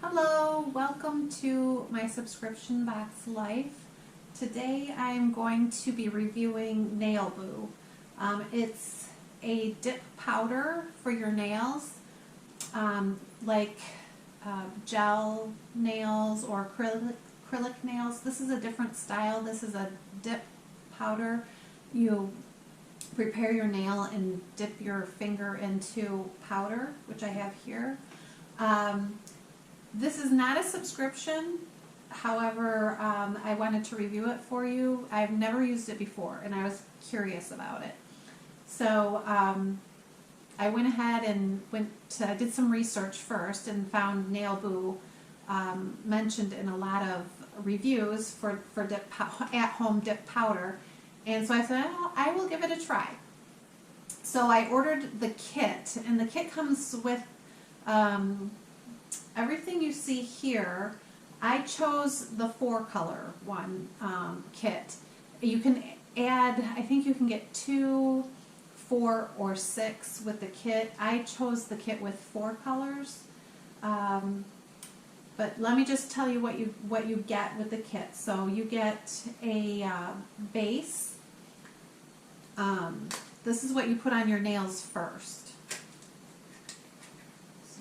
Hello, welcome to my subscription box life. Today I'm going to be reviewing Nailboo. It's a dip powder for your nails, like gel nails or acrylic nails. This is a different style. This is a dip powder. You prepare your nail and dip your finger into powder, which I have here. This is not a subscription, however, I wanted to review it for you. I've never used it before and I was curious about it. So I went ahead and did some research first and found Nailboo mentioned in a lot of reviews for at-home dip powder. And so I said, oh, I will give it a try. So I ordered the kit, and the kit comes with everything you see here. I chose the 4-color one kit. You can add, I think you can get 2, 4, or 6 with the kit. I chose the kit with 4 colors. But let me just tell you what you get with the kit. So you get a base. This is what you put on your nails first.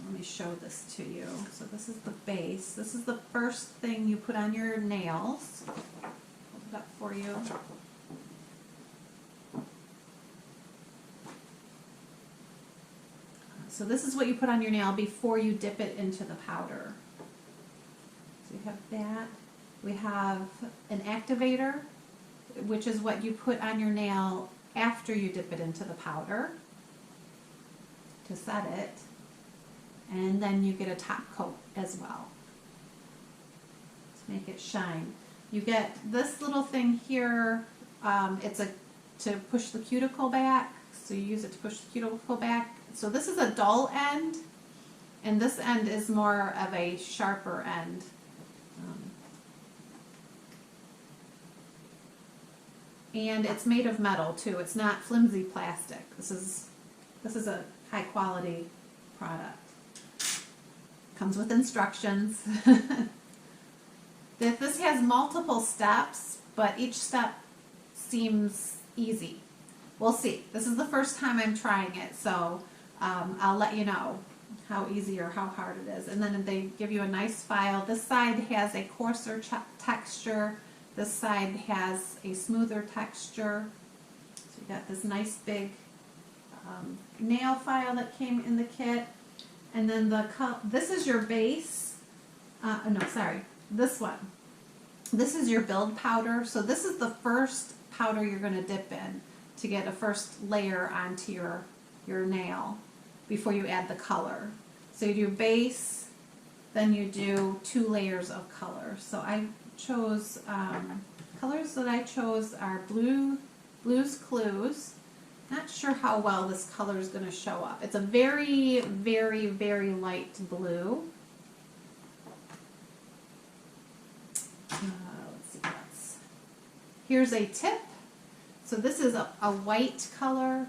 Let me show this to you. So this is the base. This is the first thing you put on your nails. Hold it up for you. So this is what you put on your nail before you dip it into the powder. So you have that. We have an activator, which is what you put on your nail after you dip it into the powder to set it. And then you get a top coat as well to make it shine. You get this little thing here. It's to push the cuticle back. So you use it to push the cuticle back. So this is a dull end, and this end is more of a sharper end. And it's made of metal too. It's not flimsy plastic. This is a high quality product. Comes with instructions. This has multiple steps, but each step seems easy. We'll see. This is the first time I'm trying it, so I'll let you know how easy or how hard it is. And then they give you a nice file. This side has a coarser texture. This side has a smoother texture. So you got this nice big nail file that came in the kit. And then this is your base. No, sorry, this one. This is your build powder. So this is the first powder you're going to dip in to get a first layer onto your nail before you add the color. So you do base, then you do 2 layers of color. So I chose, colors that I chose are Blue's Clues. Not sure how well this color is going to show up. It's a very, very, very light blue. Let's see what's. Here's a tip. So this is a white color.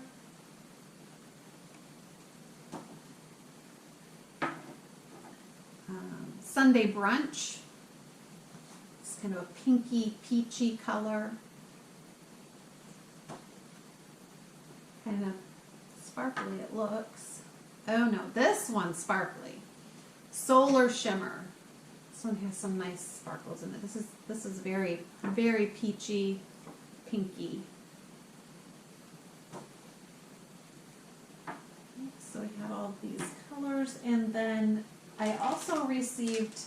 Sunday Brunch. It's kind of a pinky, peachy color. Kind of sparkly it looks. Oh no, this one's sparkly. Solar Shimmer. This one has some nice sparkles in it. This is very, very peachy, pinky. So we have all these colors, and then I also received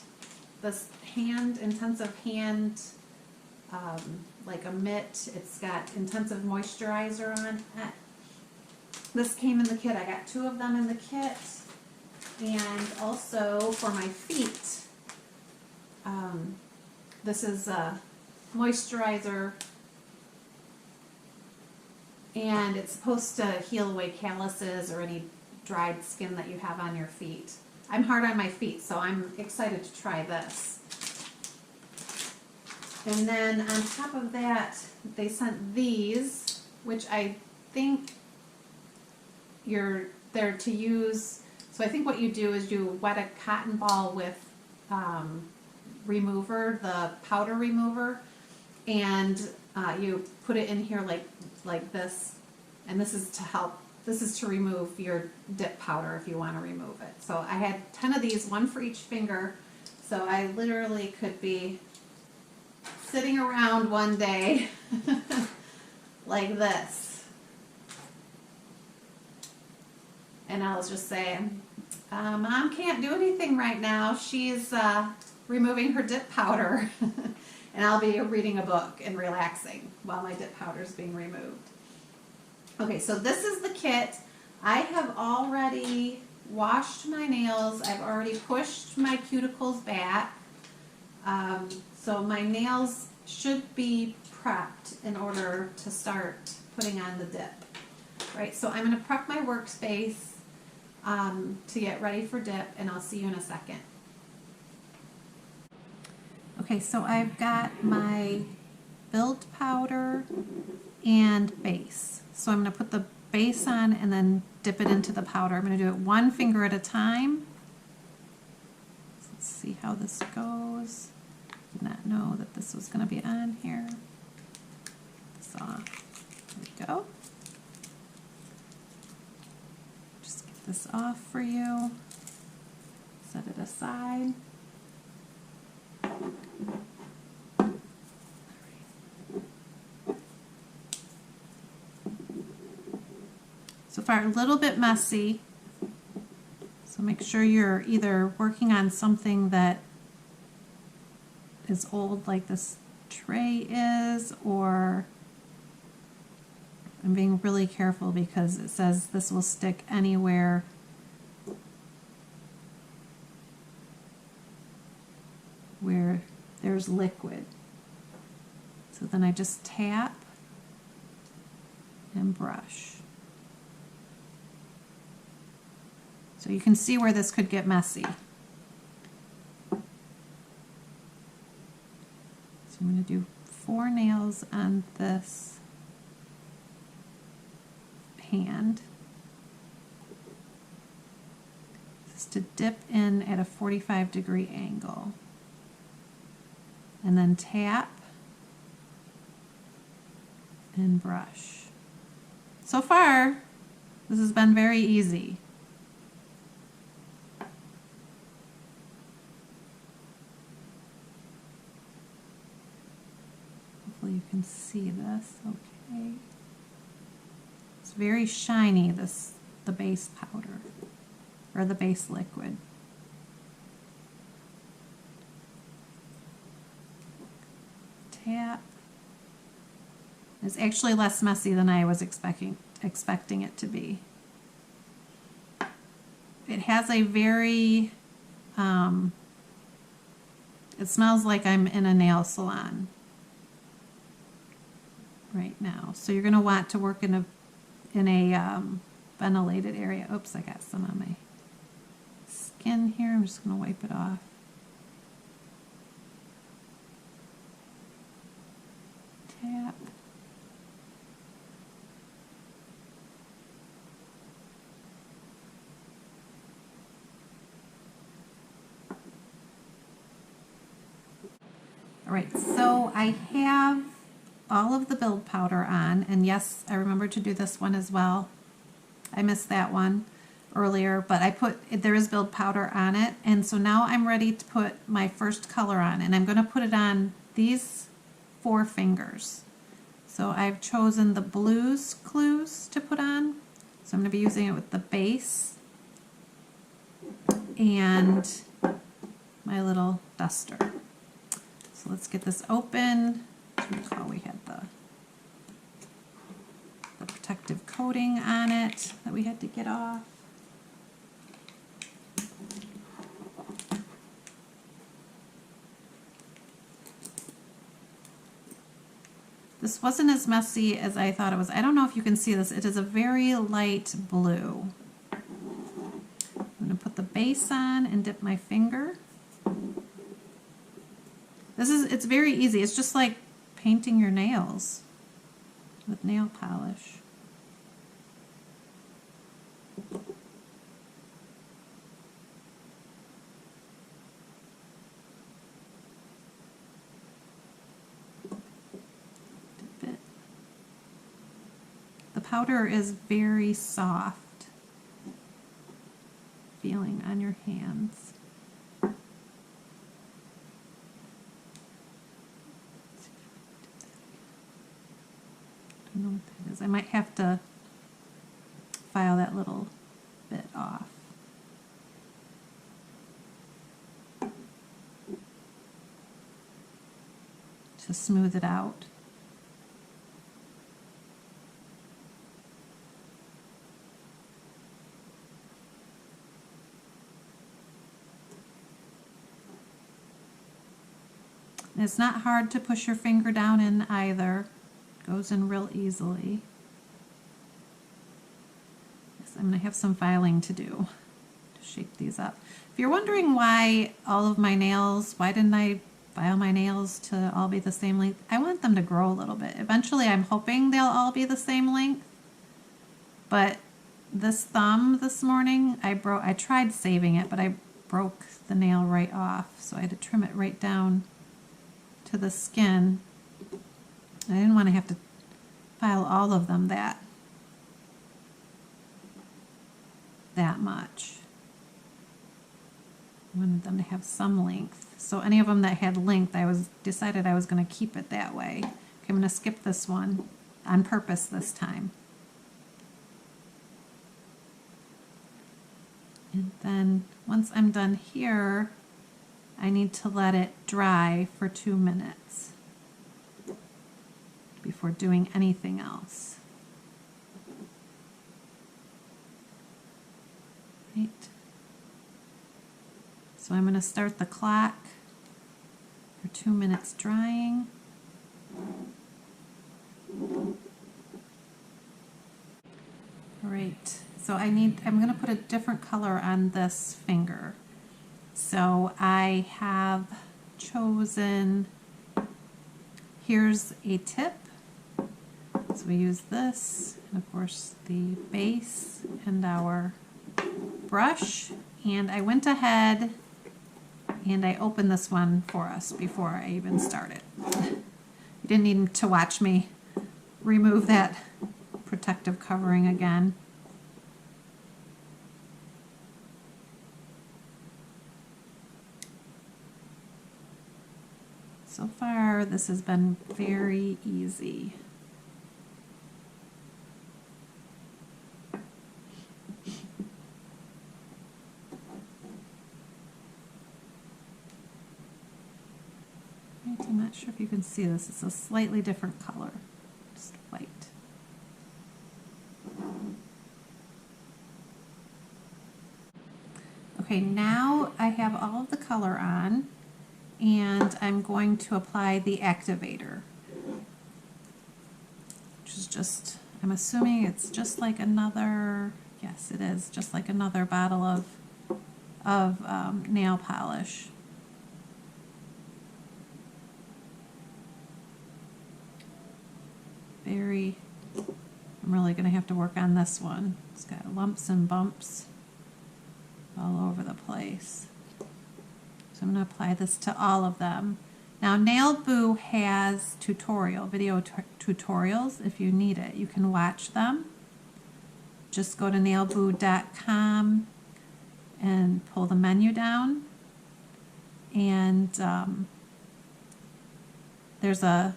this intensive hand, like a mitt. It's got intensive moisturizer on it. This came in the kit. I got 2 of them in the kit. And also for my feet, this is a moisturizer, and it's supposed to heal away calluses or any dried skin that you have on your feet. I'm hard on my feet, so I'm excited to try this. And then on top of that, they sent these, which I think they're to use. So I think what you do is you wet a cotton ball with remover, the powder remover, and you put it in here like this, and this is to help. This is to remove your dip powder if you want to remove it. So I had 10 of these, one for each finger. So I literally could be sitting around one day like this. And I'll just say, Mom can't do anything right now. She's removing her dip powder. And I'll be reading a book and relaxing while my dip powder is being removed. Okay, so this is the kit. I have already washed my nails. I've already pushed my cuticles back. So my nails should be prepped in order to start putting on the dip. Right, so I'm going to prep my workspace to get ready for dip, and I'll see you in a second. Okay, so I've got my build powder and base. So I'm going to put the base on and then dip it into the powder. I'm going to do it one finger at a time. So let's see how this goes. Did not know that this was going to be on here. Put this off. There we go. Just get this off for you. Set it aside. So far, a little bit messy, so make sure you're either working on something that is old like this tray is, or I'm being really careful because it says this will stick anywhere where there's liquid. So then I just tap and brush. So you can see where this could get messy. So I'm going to do 4 nails on this hand. This is to dip in at a 45-degree angle. And then tap and brush. So far, this has been very easy. Hopefully you can see this okay. It's very shiny, the base powder, or the base liquid. Tap. It's actually less messy than I was expecting it to be. It has a very, it smells like I'm in a nail salon right now. So you're going to want to work in a ventilated area. Oops, I got some on my skin here. I'm just going to wipe it off. Tap. All right, so I have all of the build powder on, and yes, I remembered to do this one as well. I missed that one earlier, but there is build powder on it, and so now I'm ready to put my first color on, and I'm going to put it on these 4 fingers. So I've chosen the Blues Clues to put on, so I'm going to be using it with the base and my little duster. So let's get this open. Recall we had the protective coating on it that we had to get off. This wasn't as messy as I thought it was. I don't know if you can see this. It is a very light blue. I'm going to put the base on and dip my finger. It's very easy. It's just like painting your nails with nail polish. The powder is very soft feeling on your hands. I don't know what that is. I might have to file that little bit off. To smooth it out. It's not hard to push your finger down in either. It goes in real easily. Yes, I'm going to have some filing to do to shape these up. If you're wondering why all of my nails, why didn't I file my nails to all be the same length? I want them to grow a little bit. Eventually I'm hoping they'll all be the same length. But this thumb this morning, I tried saving it, but I broke the nail right off. So I had to trim it right down to the skin. I didn't want to have to file all of them that much. I wanted them to have some length. So any of them that had length, decided I was going to keep it that way. Okay, I'm going to skip this one on purpose this time. And then once I'm done here, I need to let it dry for 2 minutes before doing anything else. Right. So I'm going to start the clock for 2 minutes drying. All right. So I'm going to put a different color on this finger. So I have chosen, here's a tip. So we use this, and of course the base and our brush. And I went ahead and I opened this one for us before I even started. You didn't need to watch me remove that protective covering again. So far, this has been very easy. I'm not sure if you can see this. It's a slightly different color, just white. Okay, now I have all of the color on, and I'm going to apply the activator, which is just, I'm assuming it's just like another, yes it is, just like another bottle of nail polish. I'm really going to have to work on this one. It's got lumps and bumps all over the place. So I'm going to apply this to all of them. Now Nailboo has video tutorials. If you need it, you can watch them. Just go to nailboo.com and pull the menu down, and there's a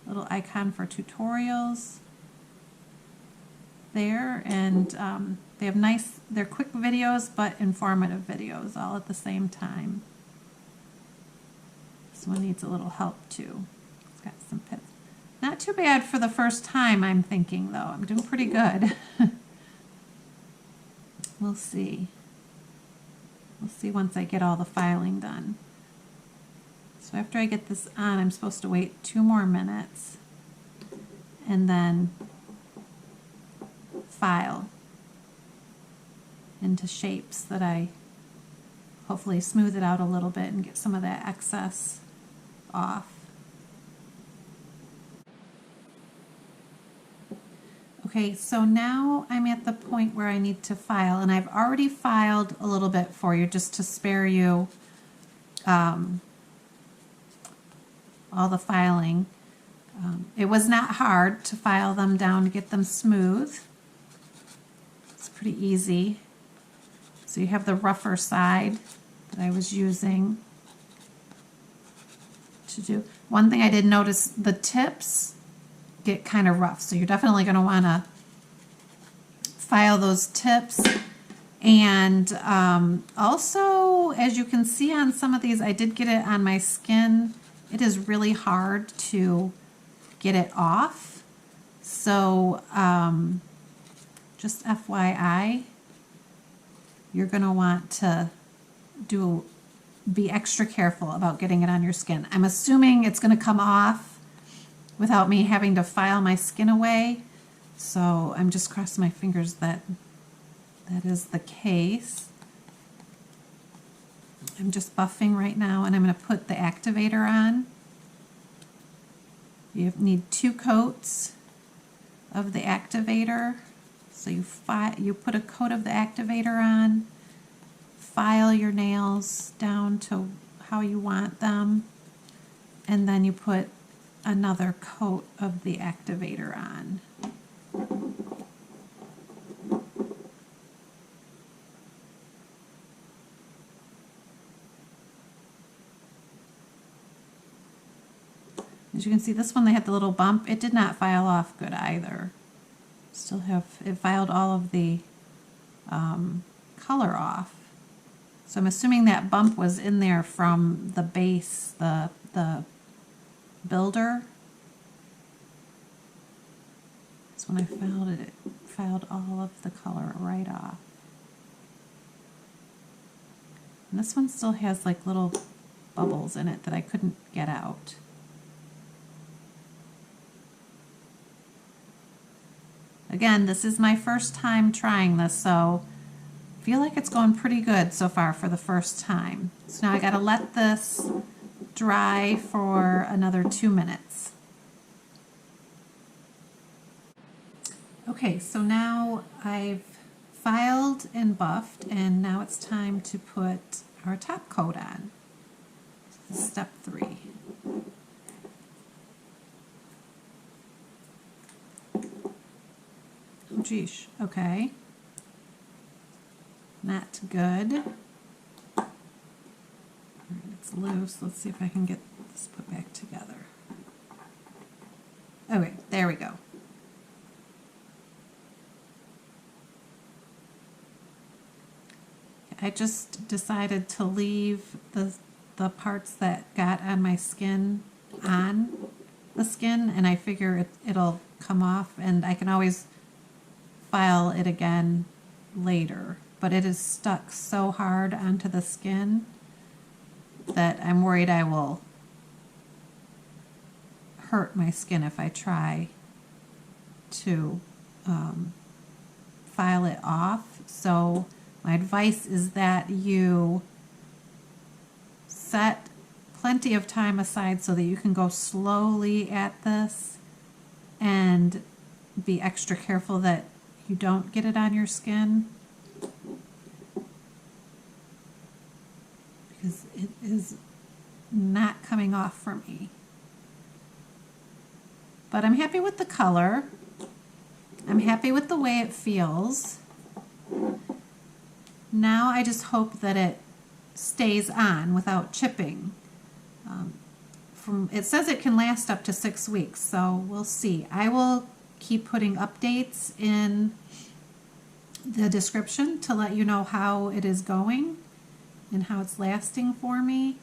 little icon for tutorials there, and they have they're quick videos but informative videos all at the same time. This one needs a little help too. It's got some pits. Not too bad for the first time, I'm thinking, though. I'm doing pretty good. We'll see. We'll see once I get all the filing done. So after I get this on, I'm supposed to wait 2 more minutes and then file into shapes that I hopefully smooth it out a little bit and get some of that excess off. Okay, so now I'm at the point where I need to file, and I've already filed a little bit for you just to spare you all the filing. It was not hard to file them down to get them smooth. It's pretty easy. So you have the rougher side that I was using to do. One thing I did notice, the tips get kind of rough, so you're definitely going to want to file those tips. And also, as you can see on some of these, I did get it on my skin. It is really hard to get it off. So just FYI, you're going to want to be extra careful about getting it on your skin. I'm assuming it's going to come off without me having to file my skin away. So I'm just crossing my fingers that that is the case. I'm just buffing right now, and I'm going to put the activator on. You need 2 coats of the activator. So you put a coat of the activator on, file your nails down to how you want them, and then you put another coat of the activator on. As you can see, this one, they had the little bump. It did not file off good either. Still have, it filed all of the color off. So I'm assuming that bump was in there from the base, the builder. So when I filed it, it filed all of the color right off. And this one still has like little bubbles in it that I couldn't get out. Again, this is my first time trying this, so I feel like it's going pretty good so far for the first time. So now I gotta let this dry for another 2 minutes. Okay, so now I've filed and buffed, and now it's time to put our top coat on. Step 3. Oh geez, okay. Not good. All right, it's loose. Let's see if I can get this put back together. Okay, there we go. I just decided to leave the parts that got on my skin on the skin, and I figure it'll come off, and I can always file it again later. But it is stuck so hard onto the skin that I'm worried I will hurt my skin if I try to file it off. So my advice is that you set plenty of time aside so that you can go slowly at this and be extra careful that you don't get it on your skin, because it is not coming off for me. But I'm happy with the color. I'm happy with the way it feels. Now I just hope that it stays on without chipping. It says it can last up to 6 weeks, so we'll see. I will keep putting updates in the description to let you know how it is going and how it's lasting for me.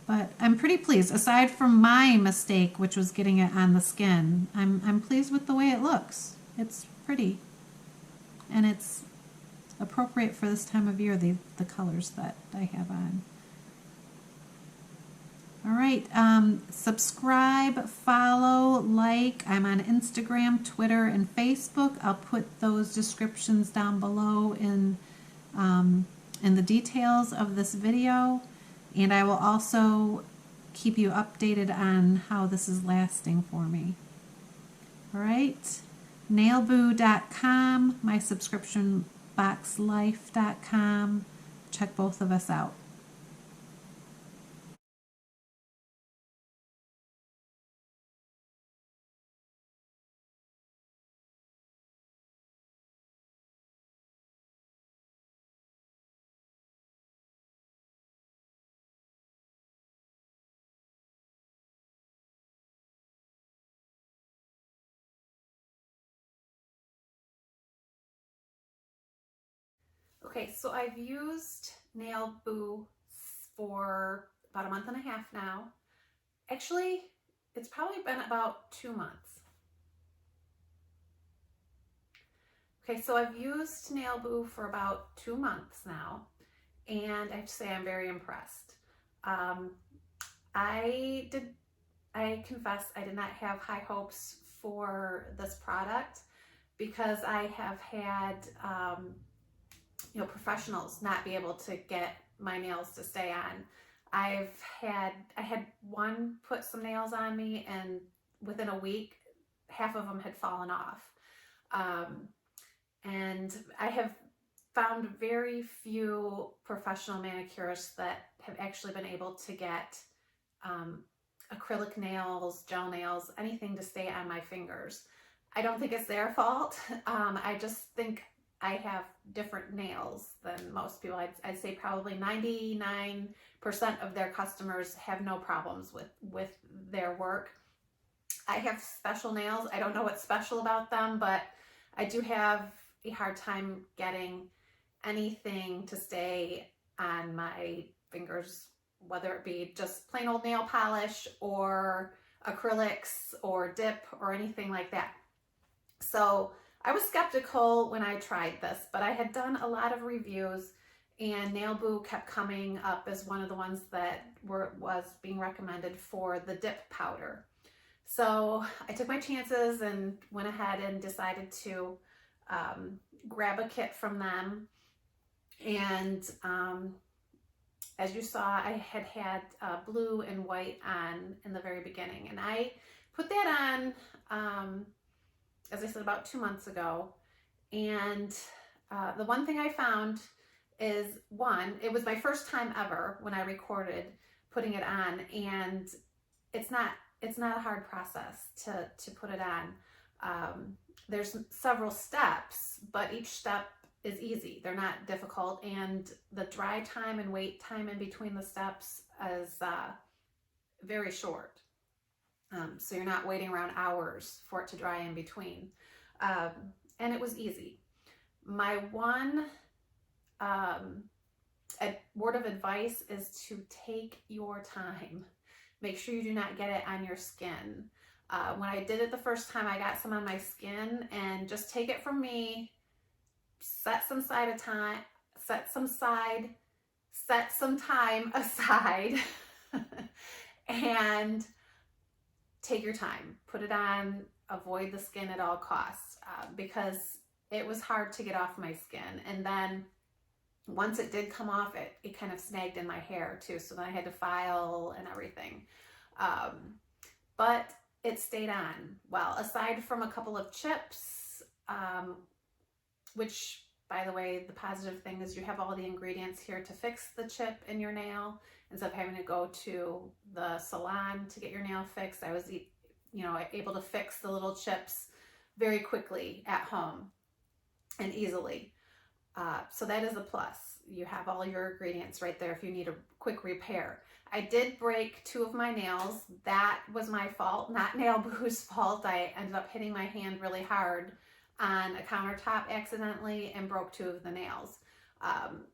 But I'm pretty pleased. Aside from my mistake, which was getting it on the skin, I'm pleased with the way it looks. It's pretty, and it's appropriate for this time of year, the colors that I have on. All right, subscribe, follow, like. I'm on Instagram, Twitter, and Facebook. I'll put those descriptions down below in the details of this video, and I will also keep you updated on how this is lasting for me. All right, Nailboo.com, my subscription boxlife.com. Check both of us out. Okay, so I've used Nailboo for about a month and a half now. Actually, it's probably been about 2 months. Okay, so I've used Nailboo for about 2 months now, and I have to say I'm very impressed. I confess I did not have high hopes for this product because I have had professionals not be able to get my nails to stay on. I had one put some nails on me, and within a week, half of them had fallen off. And I have found very few professional manicurists that have actually been able to get acrylic nails, gel nails, anything to stay on my fingers. I don't think it's their fault. I just think I have different nails than most people. I'd say probably 99% of their customers have no problems with their work. I have special nails. I don't know what's special about them, but I do have a hard time getting anything to stay on my fingers, whether it be just plain old nail polish or acrylics or dip or anything like that. So I was skeptical when I tried this, but I had done a lot of reviews, and Nailboo kept coming up as one of the ones that was being recommended for the dip powder. So I took my chances and went ahead and decided to grab a kit from them. And as you saw, I had blue and white on in the very beginning, and I put that on, as I said, about 2 months ago. And the one thing I found is, one, it was my first time ever when I recorded putting it on, and it's not a hard process to put it on. There's several steps, but each step is easy. They're not difficult, and the dry time and wait time in between the steps is very short. So you're not waiting around hours for it to dry in between. And it was easy. My one word of advice is to take your time. Make sure you do not get it on your skin. When I did it the first time, I got some on my skin, and just take it from me, set some time aside and take your time. Put it on, avoid the skin at all costs, because it was hard to get off my skin. And then once it did come off, it kind of snagged in my hair too, so then I had to file and everything. But it stayed on well, aside from a couple of chips, which, by the way, the positive thing is you have all the ingredients here to fix the chip in your nail. Instead of having to go to the salon to get your nail fixed, I was able to fix the little chips very quickly at home and easily. So that is a plus. You have all your ingredients right there if you need a quick repair. I did break 2 of my nails. That was my fault, not Nailboo's fault. I ended up hitting my hand really hard on a countertop accidentally and broke 2 of the nails.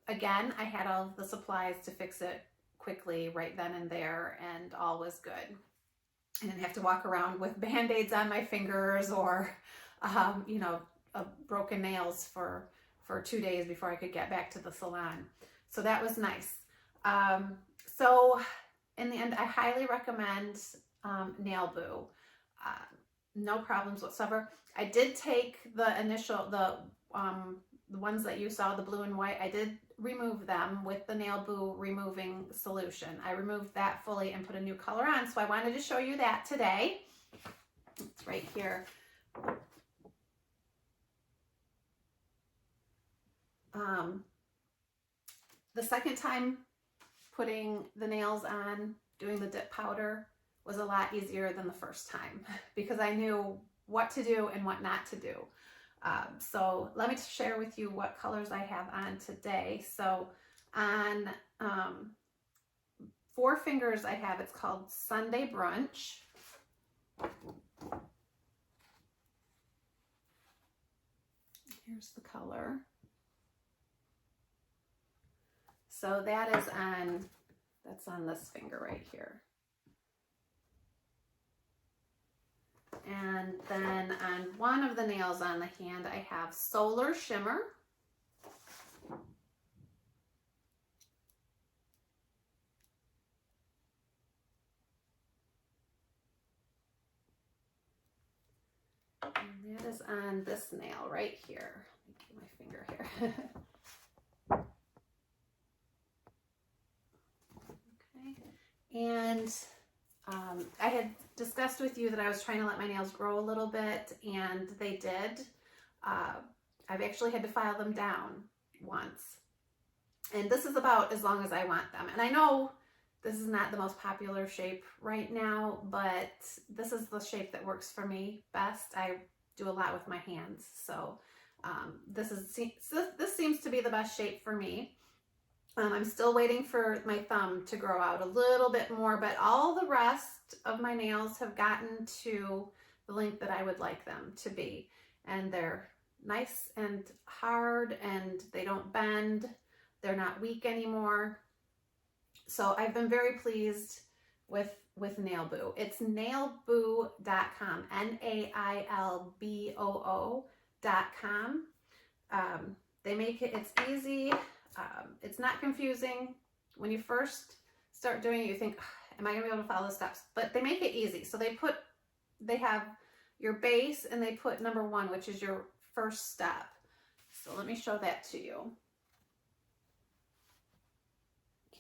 Again, I had all of the supplies to fix it quickly right then and there, and all was good. I didn't have to walk around with band-aids on my fingers or broken nails for 2 days before I could get back to the salon. So that was nice. So in the end, I highly recommend Nailboo. No problems whatsoever. I did take the ones that you saw, the blue and white, I did remove them with the Nailboo removing solution. I removed that fully and put a new color on. So I wanted to show you that today. It's right here. The second time putting the nails on, doing the dip powder, was a lot easier than the first time because I knew what to do and what not to do. So let me share with you what colors I have on today. So on 4 fingers I have, it's called Sunday Brunch. Here's the color. So that's on this finger right here. And then on one of the nails on the hand, I have Solar Shimmer. And that is on this nail right here. Let me keep my finger here. Okay. And I had discussed with you that I was trying to let my nails grow a little bit, and they did. I've actually had to file them down once. And this is about as long as I want them. And I know this is not the most popular shape right now, but this is the shape that works for me best. I do a lot with my hands, so this seems to be the best shape for me. I'm still waiting for my thumb to grow out a little bit more, but all the rest of my nails have gotten to the length that I would like them to be. And they're nice and hard, and they don't bend. They're not weak anymore. So I've been very pleased with Nailboo. It's nailboo.com, nailboo.com. They make it's easy. It's not confusing. When you first start doing it, you think, am I gonna be able to follow the steps? But they make it easy. So they have your base, and they put number 1, which is your first step. So let me show that to you.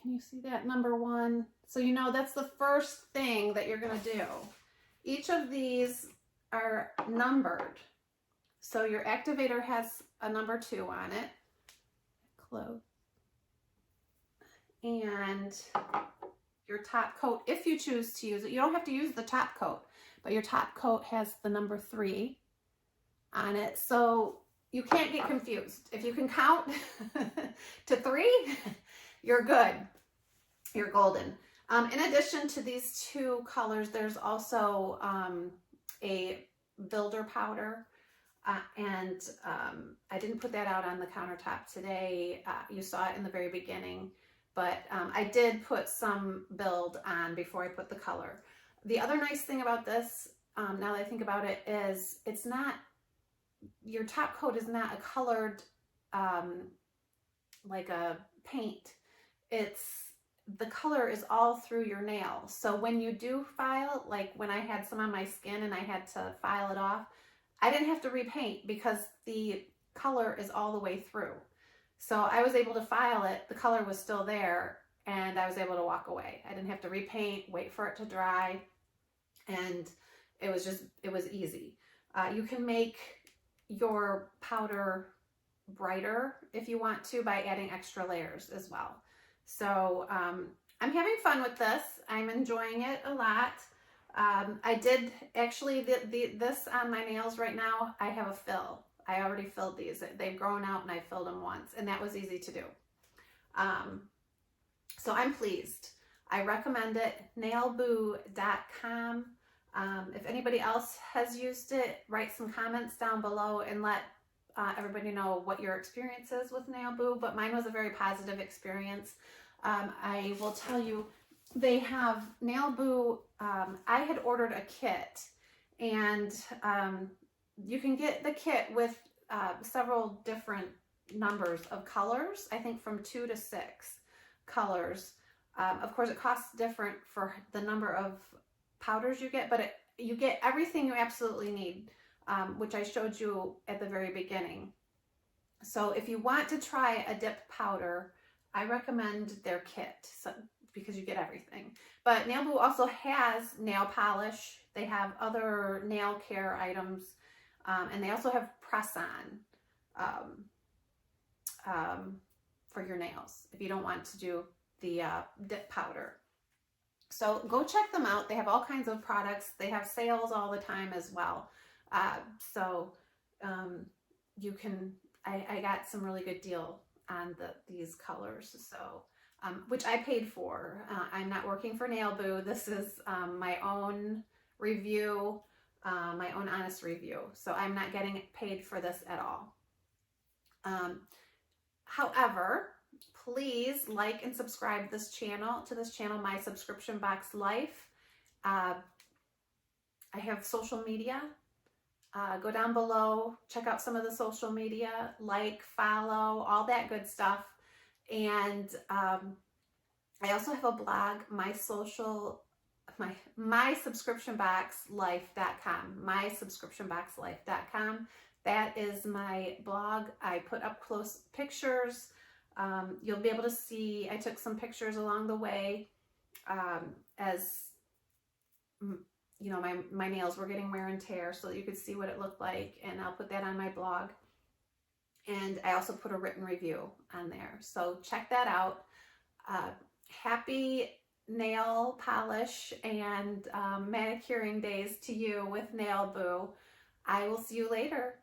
Can you see that, number 1? So you know that's the first thing that you're gonna do. Each of these are numbered. So your activator has a number 2 on it. Close. And your top coat, if you choose to use it, you don't have to use the top coat, but your top coat has the number 3 on it. So you can't get confused. If you can count to 3, you're good. You're golden. In addition to these 2 colors, there's also a builder powder. And I didn't put that out on the countertop today. You saw it in the very beginning, but I did put some build on before I put the color. The other nice thing about this, now that I think about it, is it's not, your top coat is not a colored, like a paint. The color is all through your nail. So when you do file, like when I had some on my skin and I had to file it off, I didn't have to repaint because the color is all the way through. So I was able to file it, the color was still there, and I was able to walk away. I didn't have to repaint, wait for it to dry, and it was easy. You can make your powder brighter if you want to by adding extra layers as well. So I'm having fun with this. I'm enjoying it a lot. I did actually, this on my nails right now, I have a fill. I already filled these. They've grown out and I filled them once, and that was easy to do. So I'm pleased. I recommend it, nailboo.com. If anybody else has used it, write some comments down below and let everybody know what your experience is with Nailboo, but mine was a very positive experience. I will tell you, they have Nailboo. I had ordered a kit, and you can get the kit with several different numbers of colors, I think from 2 to 6 colors. Of course, it costs different for the number of powders you get, but you get everything you absolutely need, which I showed you at the very beginning. So if you want to try a dip powder, I recommend their kit because you get everything. But Nailboo also has nail polish. They have other nail care items, and they also have press-on for your nails if you don't want to do the dip powder. So go check them out. They have all kinds of products. They have sales all the time as well. You can, I got some really good deal on these colors, so which I paid for. I'm not working for Nailboo. This is my own review, my own honest review. So I'm not getting paid for this at all. However, Please like and subscribe to this channel, My Subscription Box Life. I have social media. Go down below, check out some of the social media, like, follow, all that good stuff. And I also have a blog, mysubscriptionboxlife.com, mysubscriptionboxlife.com. That is my blog. I put up close pictures. You'll be able to see, I took some pictures along the way as you know, my nails were getting wear and tear, so that you could see what it looked like, and I'll put that on my blog. And I also put a written review on there, so check that out. Happy nail polish and manicuring days to you with Nailboo. I will see you later.